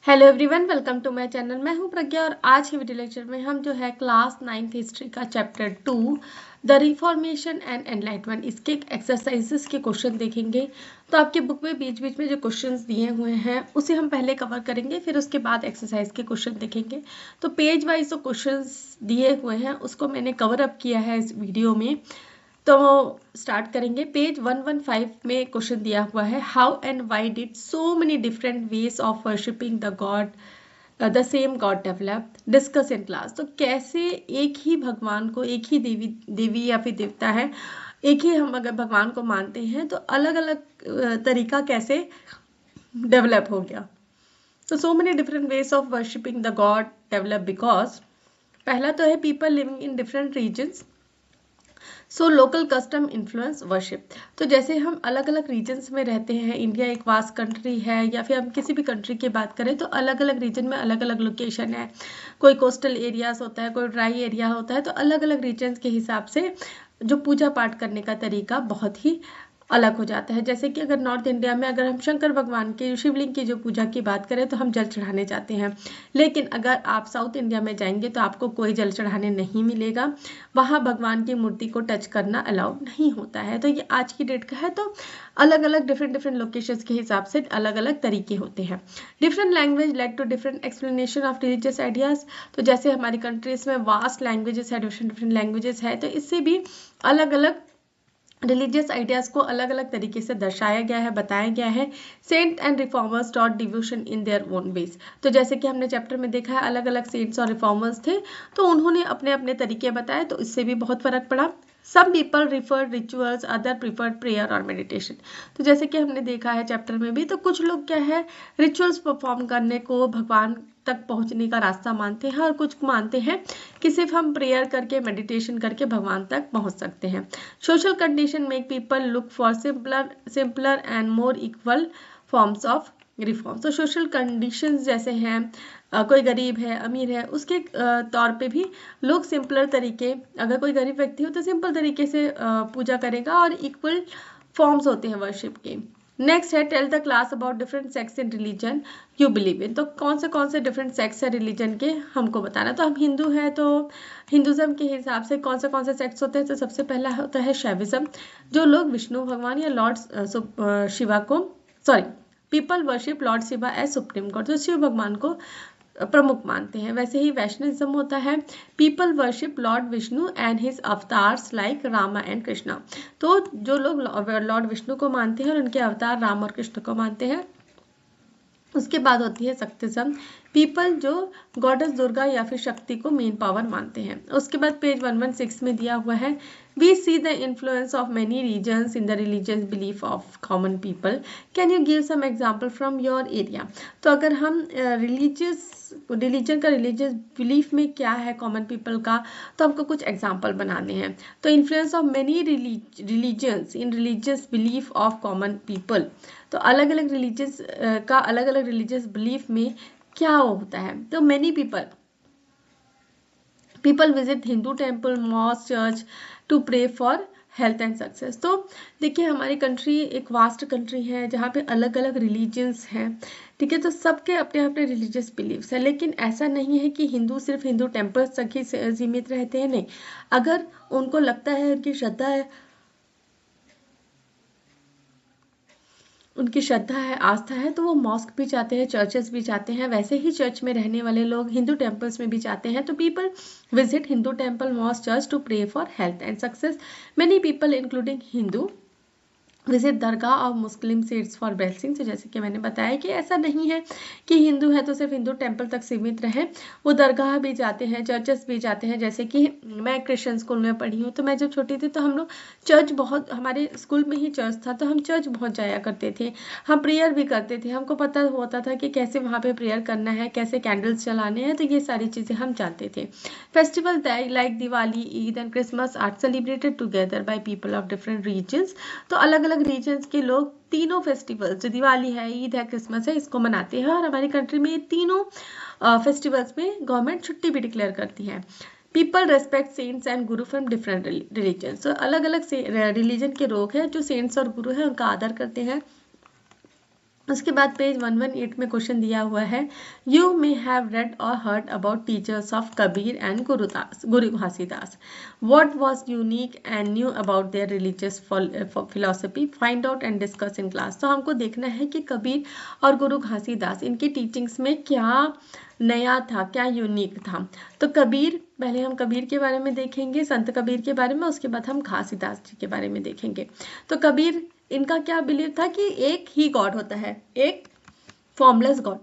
Hello everyone, welcome to my channel. मैं हूं प्रज्ञा और आज के वीडियो लेक्चर में हम जो है क्लास 9th हिस्ट्री का chapter 2 the reformation and enlightenment इसके एक्सरसाइजेस के क्वेश्चन देखेंगे। तो आपके बुक में बीच बीच में जो क्वेश्चंस दिए हुए हैं उसे हम पहले कवर करेंगे, फिर उसके बाद एक्सरसाइज के क्वेश्चन देखेंगे। तो पेज वाइज जो क्वेश्चंस दिए हुए हैं उसको मैंने कवर अप किया है इस वीडियो में। तो स्टार्ट करेंगे। पेज 115 में क्वेश्चन दिया हुआ है, how and why did so many different ways of worshipping the God the same God develop, discuss in class. तो कैसे एक ही भगवान को, एक ही देवी या फिर देवता है, एक ही हम अगर भगवान को मानते हैं तो अलग अलग तरीका कैसे डेवलप हो गया। तो so many different ways of worshipping the god develop because पहला तो है people living in different regions, so local custom influence worship. तो जैसे हम अलग अलग रीजन्स में रहते हैं, इंडिया एक वास्ट कंट्री है, या फिर हम किसी भी कंट्री की बात करें तो अलग अलग रीजन में अलग अलग लोकेशन है। कोई कोस्टल एरियाज होता है, कोई ड्राई एरिया होता है, तो अलग अलग रीजन्स के हिसाब से जो पूजा पाठ करने का तरीका बहुत ही अलग हो जाता है। जैसे कि अगर नॉर्थ इंडिया में अगर हम शंकर भगवान के शिवलिंग की जो पूजा की बात करें तो हम जल चढ़ाने जाते हैं, लेकिन अगर आप साउथ इंडिया में जाएंगे तो आपको कोई जल चढ़ाने नहीं मिलेगा, वहाँ भगवान की मूर्ति को टच करना अलाउ नहीं होता है। तो ये आज की डेट का है। तो अलग अलग डिफरेंट लोकेशंस के हिसाब से अलग अलग तरीके होते हैं। Different language led to different explanation of religious ideas. तो जैसे हमारी कंट्रीज में वास्ट लैंग्वेजेस है, डिफरेंट लैंग्वेजेस है, तो इससे भी अलग अलग रिलीजियस आइडियाज को अलग अलग तरीके से दर्शाया गया है, बताया गया है। Saint and reformers taught devotion in their own ways. तो जैसे कि हमने चैप्टर में देखा है अलग अलग सेंट्स और रिफॉर्मर्स थे, तो उन्होंने अपने अपने तरीके बताए, तो इससे भी बहुत फर्क पड़ा। Some people refer rituals, other prefer prayer और मेडिटेशन। तो जैसे कि हमने देखा है चैप्टर में भी, तो कुछ लोग क्या है रिचुअल्स परफॉर्म करने को भगवान तक पहुंचने का रास्ता मानते हैं, और कुछ मानते हैं कि सिर्फ हम प्रेयर करके, मेडिटेशन करके भगवान तक पहुंच सकते हैं। Social condition make people look for simpler and more equal forms of reform. तो सोशल कंडीशंस जैसे हैं, कोई गरीब है, अमीर है, उसके तौर पे भी लोग सिंपलर तरीके, अगर कोई गरीब व्यक्ति हो तो सिंपल तरीके से पूजा करेगा, और इक्वल फॉर्म्स होते हैं वर्शिप के। नेक्स्ट है tell the class about different sects in religion you believe in. तो कौन से डिफरेंट सेक्स है रिलीजन के हमको बताना। तो हम हिंदू हैं, तो हिंदुज्म के हिसाब से कौन से सेक्स होते हैं। तो सबसे पहला होता है शैविज्म, जो लोग विष्णु भगवान या लॉर्ड शिवा को, sorry, people worship lord Shiva as supreme god, तो शिव भगवान को प्रमुख मानते हैं। वैसे ही वैष्णविज्म होता है, people worship Lord Vishnu and his avatars like Rama and Krishna. तो जो लोग लॉर्ड विष्णु को मानते हैं और उनके अवतार राम और कृष्ण को मानते हैं। उसके बाद होती है शक्तिज्म, पीपल जो गॉडेस दुर्गा या फिर शक्ति को मेन पावर मानते हैं। उसके बाद पेज 116 में दिया हुआ है, we see the influence of many regions in the religious belief of common people, can you give some example from your area. तो अगर हम रिलीजन का रिलीजियस बिलीफ में क्या है कॉमन पीपल का, तो हमको कुछ एग्जाम्पल बनाने हैं। तो influence of many religions in religious belief of common people. तो अलग अलग रिलीजियस का अलग अलग रिलीजियस बिलीफ में क्या होता है। तो many people visit Hindu temple, mosque, church to pray for health and success. तो देखिए हमारी कंट्री एक वास्ट कंट्री है जहाँ पे अलग अलग रिलीजन्स हैं, ठीक है। तो सबके अपने अपने रिलीजियस बिलीव्स है, लेकिन ऐसा नहीं है कि हिंदू सिर्फ हिंदू टेम्पल्स तक ही सीमित रहते हैं, नहीं। अगर उनको लगता है, उनकी श्रद्धा है, आस्था है, तो वो मॉस्क भी जाते हैं, चर्चेस भी जाते हैं। वैसे ही चर्च में रहने वाले लोग हिंदू टेम्पल्स में भी जाते हैं। तो people visit Hindu temple, mosque, church to pray for health and success. Many people including Hindu visit dargah और मुस्लिम सीट्स फॉर ब्लेसिंग। तो जैसे कि मैंने बताया कि ऐसा नहीं है कि हिंदू है तो सिर्फ हिंदू टेम्पल तक सीमित रहे, वो दरगाह भी जाते हैं, चर्चेस भी जाते हैं। जैसे कि मैं क्रिश्चियन स्कूल में पढ़ी हूँ, तो मैं जब छोटी थी तो हम लोग चर्च बहुत, हमारे स्कूल में ही चर्च था, तो हम चर्च बहुत जाया करते थे, हम प्रेयर भी करते थे। हमको पता होता था कि कैसे वहाँ पे प्रेयर करना है, कैसे कैंडल्स जलाने हैं, तो ये सारी चीज़ें हम जानते थे। Festival like Diwali, Eid and Christmas are celebrated together by people of different regions. तो अलग अलग रीजन्स के लोग तीनों फेस्टिवल्स, जो दिवाली है, ईद है, क्रिसमस है, इसको मनाते हैं। और हमारी कंट्री में ये तीनों फेस्टिवल्स में गवर्नमेंट छुट्टी भी डिक्लेयर करती है। People respect cents and Guru from different religion. तो अलग अलग रिलीजन के लोग हैं जो सेंट्स और गुरु हैं उनका आदर करते हैं। उसके बाद पेज 118 में क्वेश्चन दिया हुआ है, यू मे हैव रेड और heard about teachers of Kabir and Guru Ghasidas, what was unique and new about their religious philosophy, find out and discuss in class. तो हमको देखना है कि कबीर और गुरु घासीदास इनकी टीचिंग्स में क्या नया था, क्या यूनिक था। तो कबीर, पहले हम कबीर के बारे में देखेंगे, संत कबीर के बारे में, उसके बाद हम घासीदास जी के बारे में देखेंगे। तो कबीर, इनका क्या बिलीव था कि एक ही गॉड होता है, एक फॉर्मलेस गॉड।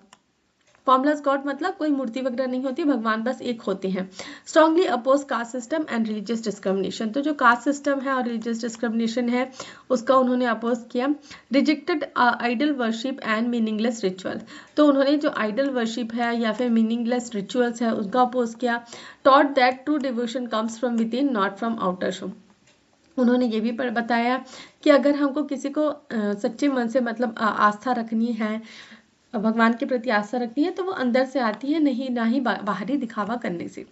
फॉर्मलेस गॉड मतलब कोई मूर्ति वगैरह नहीं होती, भगवान बस एक होते हैं। Strongly oppose caste system and religious discrimination, तो जो कास्ट सिस्टम है और रिलीजियस डिस्क्रिमिनेशन है उसका उन्होंने अपोज किया। Rejected idol worship and meaningless ritual, तो उन्होंने जो आइडल वर्शिप है या फिर मीनिंगलेस रिचुअल्स है उसका अपोज किया। Taught that true devotion comes from with in not from outer show, उन्होंने ये भी बताया कि अगर हमको किसी को सच्चे मन से मतलब आस्था रखनी है, भगवान के प्रति आस्था रखनी है, तो वो अंदर से आती है, नहीं ना ही बाहरी दिखावा करने से।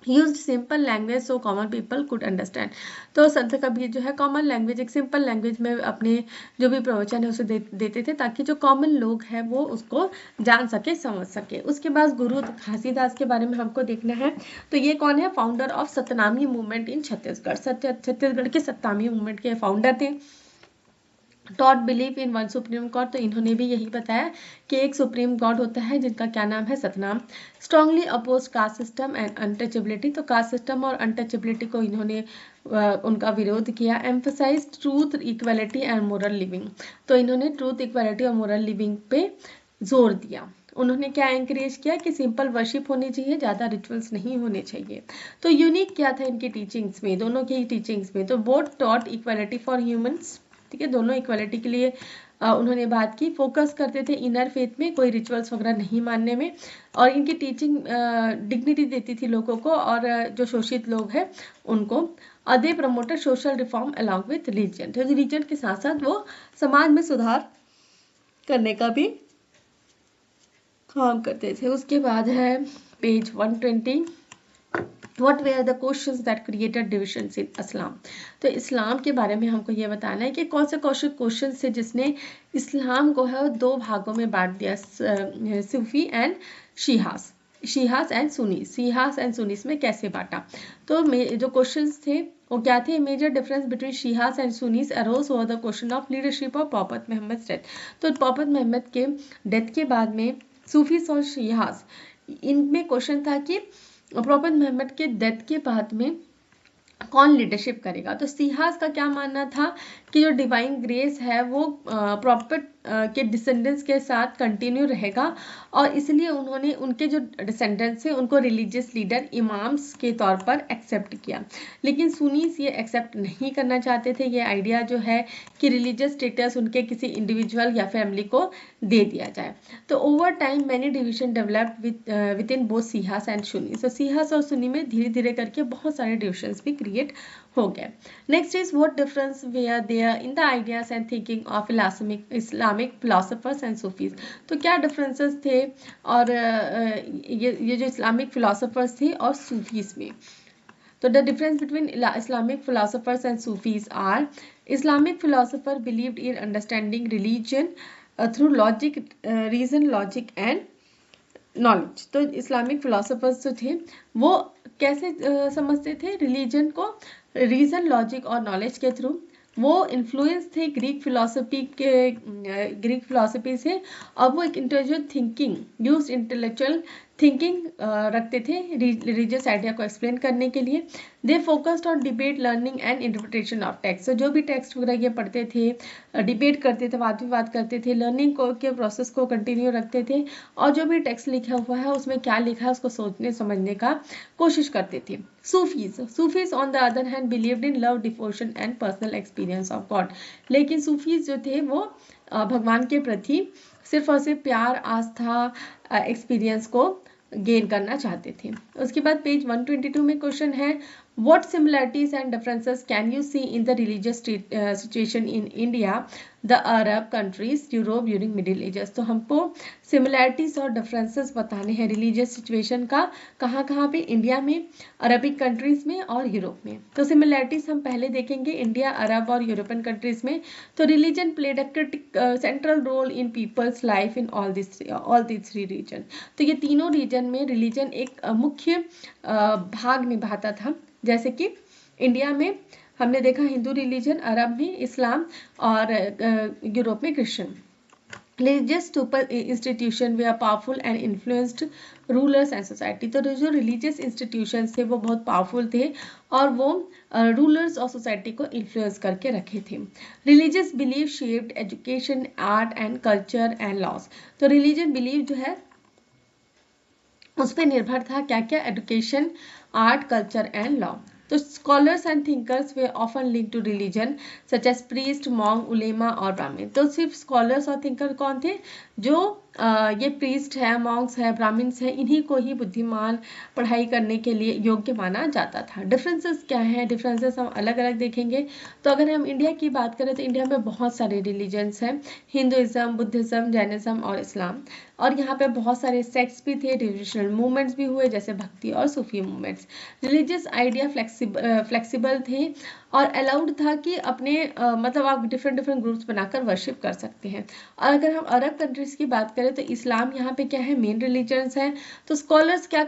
Used simple language so common people could understand, तो संत कबीर जो है कॉमन लैंग्वेज, एक सिंपल लैंग्वेज में अपने जो भी प्रवचन है उसे देते थे ताकि जो कॉमन लोग हैं वो उसको जान सके, समझ सके। उसके बाद गुरु घासीदास के बारे में हमको देखना है। तो ये कौन है? Founder of Satnami movement in Chhattisgarh, Chhattisgarh के सतनामी मूवमेंट के फाउंडर थे। Taught believe in one supreme god, तो इन्होंने भी यही बताया कि एक सुप्रीम गॉड होता है जिनका क्या नाम है? Satnam. Strongly oppose caste system and untouchability, तो कास्ट सिस्टम और अनटचेबिलिटी को इन्होंने उनका विरोध किया। Emphasize truth, equality and moral living, तो इन्होंने ट्रूथ, इक्वालिटी और मोरल लिविंग पे जोर दिया। उन्होंने क्या एंकरेज किया कि सिंपल वर्शिप होनी चाहिए, ज़्यादा रिचुअल्स नहीं होने चाहिए। तो यूनिक क्या था इनकी टीचिंग्स में, दोनों की टीचिंग्स में? तो both taught equality for humans, ठीक है, दोनों इक्वालिटी के लिए उन्होंने बात की। फोकस करते थे इनर फेथ में, कोई रिचुअल्स वगैरह नहीं मानने में, और इनकी टीचिंग डिग्निटी देती थी लोगों को, और जो शोषित लोग हैं उनको। They promoted social reform along with religion, तो रिलीजन के साथ साथ वो समाज में सुधार करने का भी काम करते थे। उसके बाद है page 120, What were the questions that created divisions in Islam? तो इस्लाम के बारे में हमको ये बताना है कि कौन से क्वेश्चन थे जिसने इस्लाम को है दो भागों में बांट दिया, सूफी एंड शिहास, शिहास एंड सुनी, शिहास एंड सुनीस में कैसे बांटा। तो जो क्वेश्चंस थे वो क्या थे? Major difference between Shias and Sunnis arose over the question of leadership of prophet Muhammad death, तो प्रॉफेट मोहम्मद के डेथ के बाद में सूफीस और शिहास, इनमें क्वेश्चन था कि प्रॉफेट मोहम्मद के डेथ के बाद में कौन लीडरशिप करेगा। तो सिहास का क्या मानना था कि जो डिवाइन ग्रेस है वो प्रॉफेट के डिसेंडेंट्स के साथ कंटिन्यू रहेगा, और इसलिए उन्होंने उनके जो डिसेंडेंट्स हैं उनको रिलीजियस लीडर, इमाम्स के तौर पर एक्सेप्ट किया। लेकिन सुनीस ये एक्सेप्ट नहीं करना चाहते थे, ये आइडिया जो है कि रिलीजियस स्टेटस उनके किसी इंडिविजुअल या फैमिली को दे दिया जाए। तो over time many division developed within both Shias and Sunni, तो सिहास और सुनी में धीरे धीरे करके बहुत सारे डिविजन्स भी क्रिएट हो गए। Next is what difference were there in the ideas and thinking of Islamic philosophers and Sufis, तो क्या डिफरेंसेस थे और ये जो इस्लामिक फिलोसफर्स थे और सूफीज में। तो the difference between Islamic philosophers and Sufis are, Islamic philosopher believed in understanding religion through logic, reason, logic and knowledge। तो इस्लामिक फिलोसफर्स जो थे वो कैसे समझते थे रिलीजन को? रीजन, लॉजिक और नॉलेज के थ्रू। वो इन्फ्लुएंस थे ग्रीक फिलोसफी से, और वो एक intellectual thinking, use intellectual thinking रखते थे रिलीजियस आइडिया को एक्सप्लेन करने के लिए। They focused on debate, learning and interpretation of text, जो भी टेक्स्ट वगैरह ये पढ़ते थे, डिबेट करते थे, वाद विवाद करते थे, लर्निंग को के प्रोसेस को कंटिन्यू रखते थे, और जो भी टेक्स्ट लिखा हुआ है उसमें क्या लिखा है उसको सोचने समझने का कोशिश करते थे। Sufis on the other hand believed in love, devotion and personal experience of God, लेकिन सूफीज जो थे वो भगवान के प्रति सिर्फ और सिर्फ प्यार, आस्था, एक्सपीरियंस को गेन करना चाहते थे। उसके बाद पेज 122 में क्वेश्चन है, What similarities and differences can you see in the religious situation in India, the Arab countries, Europe during Middle Ages? तो हमको similarities और differences बताने हैं religious situation का, कहाँ कहाँ पे, इंडिया में, अरबिक कंट्रीज में और यूरोप में. तो similarities हम पहले देखेंगे इंडिया, अरब और यूरोपियन कंट्रीज में. तो religion played a central role in people's life in all these three region. तो ये तीनों रीजन में रिलीजन एक मुख्य भाग निभाता था. जैसे कि इंडिया में हमने देखा हिंदू रिलीजन, अरब में इस्लाम और यूरोप में Christian. Religious institution were powerful and influenced rulers and society. तो जो religious institutions थे वो बहुत powerful थे और वो rulers और society को influence करके रखे थे. Religious belief shaped education, art and culture and laws. तो religion belief जो है उस पर निर्भर था क्या क्या, education, art, culture and law. तो scholars and thinkers were often link to religion such as priest, monk, ulema और ब्राह्मण. तो सिर्फ स्कॉलर्स और थिंकर कौन थे? जो ये प्रीस्ट है, मॉन्क्स है, ब्राह्मण्स है, इन्हीं को ही बुद्धिमान पढ़ाई करने के लिए योग्य माना जाता था. डिफरेंसेस क्या है? डिफरेंसेस हम अलग अलग देखेंगे. तो अगर हम इंडिया की बात करें तो इंडिया में बहुत सारे रिलीजन्स हैं, हिंदुइज्म, बुद्धिज्म, जैनिज्म और इस्लाम. और यहाँ पे बहुत सारे सेक्ट्स भी थे, डिविजनल मूवमेंट्स भी हुए जैसे भक्ति और सूफी मूवमेंट्स. रिलीजियस आइडिया फ्लेक्सिबल थे और अलाउड था कि अपने मतलब आप डिफरेंट ग्रुप्स बनाकर वर्शिप कर सकते हैं. और अगर हम अरब कंट्रीज की बात करें तो इस्लाम यहाँ पे क्या है, मेन रिलीजन्स है. तो स्कॉलर्स क्या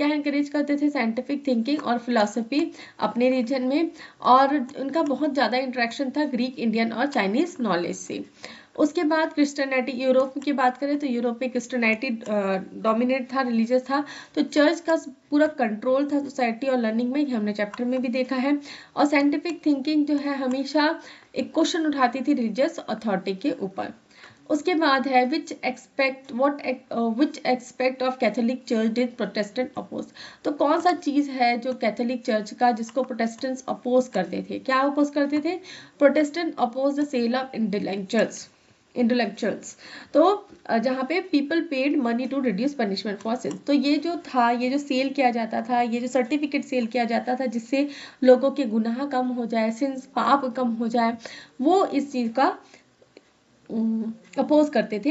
एनकरेज करते थे? साइंटिफिक थिंकिंग और फिलॉसफी अपने रीजन में, और उनका बहुत ज़्यादा इंटरेक्शन था ग्रीक, इंडियन और चाइनीज नॉलेज से. उसके बाद क्रिश्चियनिटी, यूरोप की बात करें तो यूरोप में क्रिश्चियनिटी डोमिनेट था, रिलीजियस था. तो चर्च का पूरा कंट्रोल था सोसाइटी और लर्निंग में, हमने चैप्टर में भी देखा है. और साइंटिफिक थिंकिंग जो है हमेशा एक क्वेश्चन उठाती थी रिलीजियस अथॉरिटी के ऊपर. उसके बाद है which aspect of Catholic church did Protestant oppose. तो कौन सा चीज है जो कैथोलिक चर्च का जिसको प्रोटेस्टेंट्स अपोज करते थे? क्या अपोज करते थे? Protestant oppose the sale of intellectuals. तो जहाँ पे people paid money to reduce punishment for sins. तो ये जो था, ये जो सेल किया जाता था, ये जो सर्टिफिकेट सेल किया जाता था जिससे लोगों के गुनाह कम हो जाए, सिंस पाप कम हो जाए, वो इस चीज का अपोज करते थे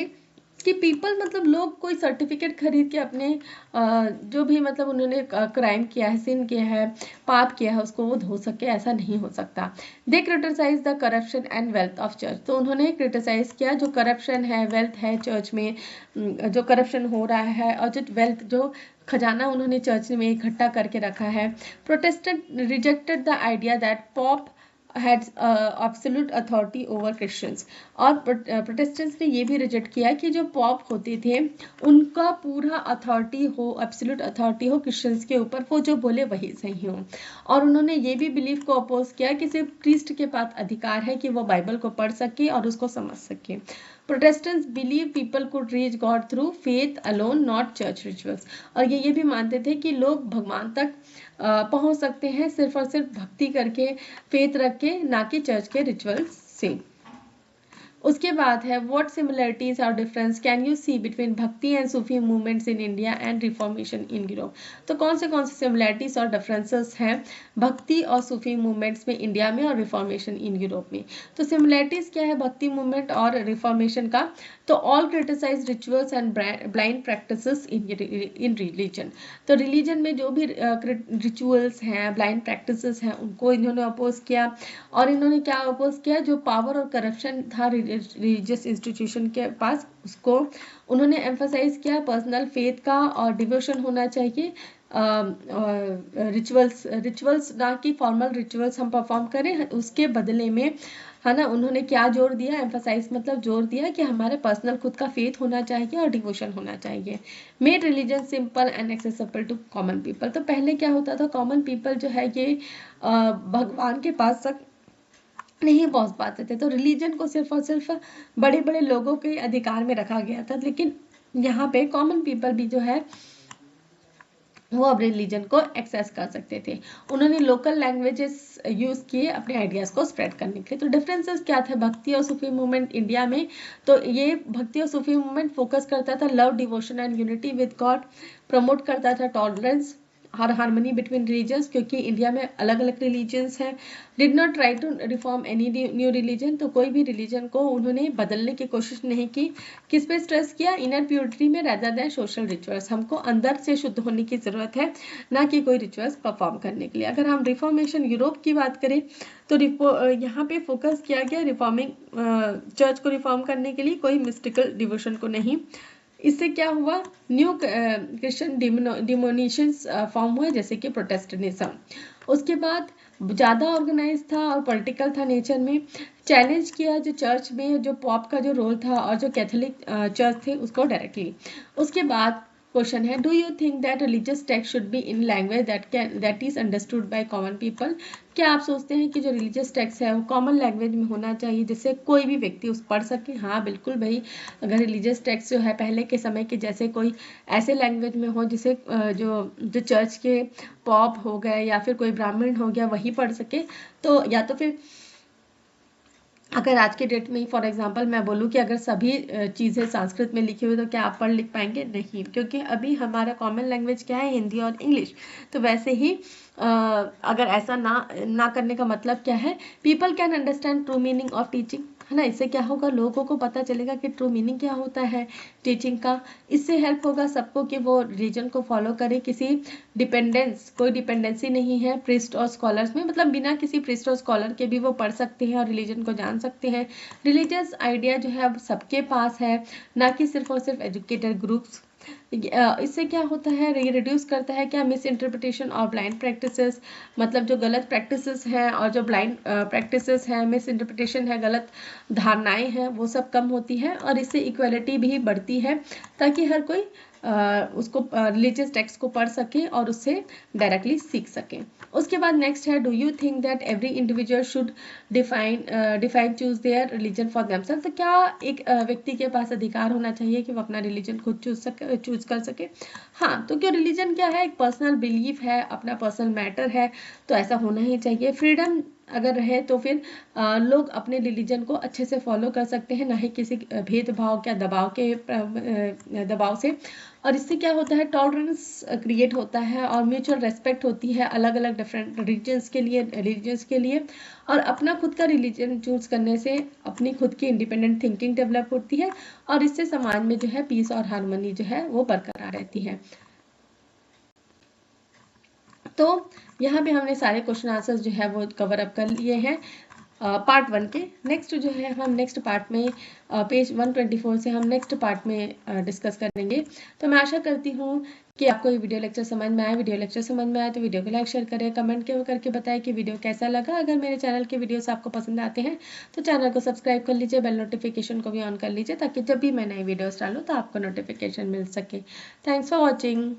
कि पीपल मतलब लोग कोई सर्टिफिकेट खरीद के अपने जो भी मतलब उन्होंने क्राइम किया है, सिन किया है, पाप किया है, उसको वो धो सके, ऐसा नहीं हो सकता. They criticise the corruption and wealth of church. तो उन्होंने क्रिटिसाइज किया जो करप्शन है, वेल्थ है चर्च में, जो करप्शन हो रहा है, और जो वेल्थ, जो खजाना उन्होंने चर्च में इकट्ठा करके रखा है. Protestant rejected the idea that pop had absolute authority over Christians. और प्रोटेस्टेंट्स ने ये भी रिजेक्ट किया कि जो पॉप होते थे उनका पूरा अथॉरिटी हो, एब्सोल्यूट अथॉरिटी हो क्रिश्चियंस के ऊपर, वो जो बोले वही सही हो. और उन्होंने ये भी बिलीव को अपोज किया कि सिर्फ प्रीस्ट के पास अधिकार है कि वो बाइबल को पढ़ सके और उसको समझ सके. Protestants believe people could reach God through faith alone, not church rituals. और ये भी मानते थे कि लोग भगवान तक पहुंच सकते हैं सिर्फ और सिर्फ भक्ति करके, फेथ रख के, ना कि चर्च के रिचुअल्स से. उसके बाद है व्हाट सिमिलरिटीज और difference can you see between bhakti and Sufi movements in India and reformation in Europe. तो कौन से सिमिलरिटीज और डिफरेंसेस हैं भक्ति और सूफी मूवमेंट्स में इंडिया में और रिफॉर्मेशन इन यूरोप में? तो सिमिलरिटीज क्या है भक्ति मूवमेंट और रिफॉर्मेशन का? तो all criticize rituals and blind practices in religion. तो रिलीजन में जो भी रिचुअल्स हैं, ब्लाइंड प्रैक्टिसेस हैं, उनको इन्होंने अपोज किया. और इन्होंने क्या अपोज किया? जो पावर और करप्शन था रिलीजियस इंस्टीट्यूशन के पास, उसको उन्होंने एम्फसाइज किया. पर्सनल फेथ का और डिवोशन होना चाहिए, रिचुअल्स ना कि फॉर्मल रिचुअल्स हम परफॉर्म करें, उसके बदले में, है ना, उन्होंने क्या जोर दिया? एम्फसाइज मतलब जोर दिया कि हमारे पर्सनल खुद का फेथ होना चाहिए और डिवोशन होना चाहिए. Made religion simple and accessible to common people. तो पहले क्या होता था, कॉमन पीपल जो है ये भगवान के पास तक नहीं पहुंच पाते थे. तो रिलीजन को सिर्फ और सिर्फ बड़े बड़े लोगों के अधिकार में रखा गया था. लेकिन यहाँ पे कॉमन पीपल भी जो है वो अब रिलीजन को एक्सेस कर सकते थे. उन्होंने लोकल लैंग्वेजेस यूज किए अपने आइडियाज को स्प्रेड करने के लिए. तो डिफरेंसेस क्या थे भक्ति और सूफी मूवमेंट इंडिया में? तो ये भक्ति और सूफी मूवमेंट फोकस करता था love, devotion and unity with God, promote करता था टॉलरेंस और हार्मनी बिटवीन रिलीजन्स, क्योंकि इंडिया में अलग अलग रिलीजन्स हैं। Did not try to reform any new religion, तो कोई भी रिलीजन को उन्होंने बदलने की कोशिश नहीं की। किस पे स्ट्रेस किया? इनर प्योरिटी में रादर देन सोशल रिचुअल्स। हमको अंदर से शुद्ध होने की जरूरत है, ना कि कोई रिचुअल्स परफॉर्म करने के लिए। अगर हम रिफॉर्मेशन यूरोप की बात करें तो यहाँ पे फोकस किया गया रिफॉर्मिंग चर्च को रिफॉर्म करने के लिए, कोई मिस्टिकल डिवोशन को नहीं। इससे क्या हुआ? न्यू क्रिश्चियन डिमोनिशंस फॉर्म हुए, जैसे कि प्रोटेस्टेंटिज्म। उसके बाद ज़्यादा ऑर्गेनाइज था और पॉलिटिकल था नेचर में। चैलेंज किया जो चर्च में जो पॉप का जो रोल था और जो कैथोलिक चर्च थे उसको डायरेक्टली। उसके बाद क्वेश्चन है, do you think that religious text should be in language that is understood by common people? क्या आप सोचते हैं कि जो रिलीजियस टेक्स्ट है वो कॉमन लैंग्वेज में होना चाहिए जिससे कोई भी व्यक्ति उस पढ़ सके? हाँ बिल्कुल भाई, अगर रिलीजियस टेक्स्ट जो है पहले के समय के जैसे कोई ऐसे लैंग्वेज में हो जिसे जो चर्च के पॉप हो गए या फिर कोई ब्राह्मण हो गया वही पढ़ सके, तो या तो फिर अगर आज के डेट में फॉर एग्जांपल मैं बोलूँ कि अगर सभी चीज़ें संस्कृत में लिखी हुई तो क्या आप पढ़ लिख पाएंगे? नहीं, क्योंकि अभी हमारा कॉमन लैंग्वेज क्या है? हिंदी और इंग्लिश। तो वैसे ही अगर ऐसा ना करने का मतलब क्या है? People can understand true meaning of teaching, है ना। इससे क्या होगा? लोगों को पता चलेगा कि ट्रू मीनिंग क्या होता है टीचिंग का। इससे हेल्प होगा सबको कि वो रिलीजन को फॉलो करे। कोई डिपेंडेंसी नहीं है प्रीस्ट और स्कॉलर्स में, मतलब बिना किसी प्रीस्ट और स्कॉलर के भी वो पढ़ सकते हैं और रिलीजन को जान सकते हैं। रिलीजियस आइडिया जो है अब सबके पास है, ना कि सिर्फ और सिर्फ एजुकेटेड ग्रुप्स। इससे क्या होता है? ये रिड्यूस करता है क्या? मिस इंटरप्रिटेशन और ब्लाइंड प्रैक्टिसेस, मतलब जो गलत प्रैक्टिसेस हैं और जो ब्लाइंड प्रैक्टिसेस हैं, मिस इंटरप्रिटेशन है, गलत धारणाएं हैं, वो सब कम होती है। और इससे इक्वलिटी भी बढ़ती है ताकि हर कोई उसको रिलीजियस टेक्स्ट को पढ़ सके और उससे डायरेक्टली सीख सके। उसके बाद नेक्स्ट है, do you think that every individual should define choose their religion for themselves? तो क्या एक व्यक्ति के पास अधिकार होना चाहिए कि वो अपना रिलीजन खुद चूज कर सके? हाँ, तो क्यों रिलीजन क्या है? एक पर्सनल बिलीफ है, अपना पर्सनल मैटर है, तो ऐसा होना ही चाहिए। फ्रीडम अगर रहे तो फिर लोग अपने रिलीजन को अच्छे से फॉलो कर सकते हैं, ना ही किसी भेदभाव या दबाव से। और इससे क्या होता है? टॉलरेंस क्रिएट होता है और म्यूचुअल रेस्पेक्ट होती है अलग अलग डिफरेंट रिलीजन्स के लिए। और अपना खुद का रिलीजन चूज करने से अपनी खुद की इंडिपेंडेंट थिंकिंग डेवलप होती है और इससे समाज में जो है पीस और हार्मनी जो है वो बरकरार रहती है। तो यहाँ पे हमने सारे क्वेश्चन आंसर्स जो है वो कवर अप कर लिए हैं पार्ट 1 के। नेक्स्ट जो है हम नेक्स्ट पार्ट में पेज 124 से हम नेक्स्ट पार्ट में डिस्कस करेंगे। तो मैं आशा करती हूँ कि आपको ये वीडियो लेक्चर समझ में आए। वीडियो लेक्चर समझ में आए तो वीडियो को लाइक शेयर करें, कमेंट करके बताएं कि वीडियो कैसा लगा। अगर मेरे चैनल के वीडियोस आपको पसंद आते हैं तो चैनल को सब्सक्राइब कर लीजिए, बेल नोटिफिकेशन को भी ऑन कर लीजिए ताकि जब भी मैं नई वीडियोस डालूँ तो आपको नोटिफिकेशन मिल सके। Thanks for watching.